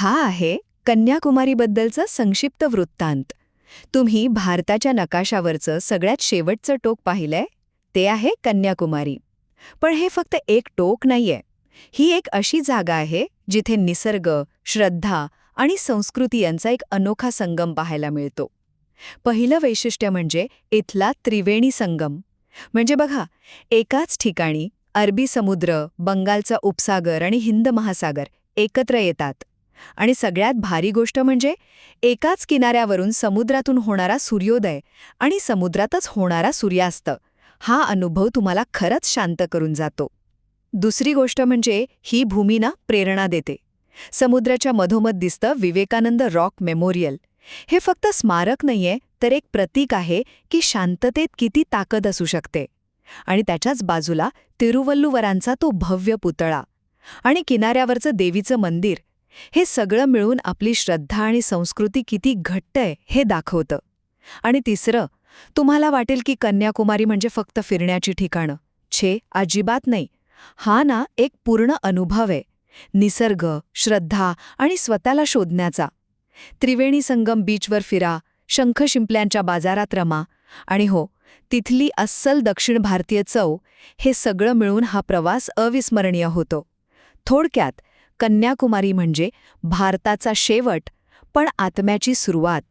हा आहे कन्याकुमारीबद्दलचा संक्षिप्त वृत्तांत. तुम्ही भारताच्या नकाशावरचं सगळ्यात शेवटचं टोक पाहिलंय? ते आहे कन्याकुमारी. पण हे फक्त एक टोक नाहीये. ही एक अशी जागा आहे जिथे निसर्ग, श्रद्धा आणि संस्कृती यांचा एक अनोखा संगम पाहायला मिळतो. पहिलं वैशिष्ट्य म्हणजे इथला त्रिवेणी संगम. म्हणजे बघा, एकाच ठिकाणी अरबी समुद्र, बंगालचा उपसागर आणि हिंद महासागर एकत्र येतात. आणि सगळ्यात भारी गोष्ट म्हणजे एकाच किनाऱ्यावरून समुद्रातून होणारा सूर्योदय आणि समुद्रातच होणारा सूर्यास्त, हा अनुभव तुम्हाला खरंच शांत करून जातो. दुसरी गोष्ट म्हणजे ही भूमी ना प्रेरणा देते. समुद्राच्या मधोमध दिसतं विवेकानंद रॉक मेमोरियल. हे फक्त स्मारक नाहीये, तर एक प्रतीक आहे की शांततेत किती ताकद असू शकते. आणि त्याच्याच बाजूला तिरुवल्लुवरांचा तो भव्य पुतळा आणि किनाऱ्यावरचं देवीचं मंदिर, हे सगळं मिळून आपली श्रद्धा आणि संस्कृती किती घट्ट आहे हे दाखवतं. आणि तिसरं, तुम्हाला वाटेल की कन्याकुमारी म्हणजे फक्त फिरण्याची ठिकाणं. अजिबात नाही. हा ना एक पूर्ण अनुभव आहे. निसर्ग, श्रद्धा आणि स्वतःला शोधण्याचा. त्रिवेणी संगम बीचवर फिरा, शंख शिंपल्यांच्या बाजारात रमा, आणि हो, तिथली अस्सल दक्षिण भारतीय चव, हे सगळं मिळून हा प्रवास अविस्मरणीय होतो. थोडक्यात, कन्याकुमारी म्हणजे भारताचा शेवट, पण आत्म्याची सुरुवात.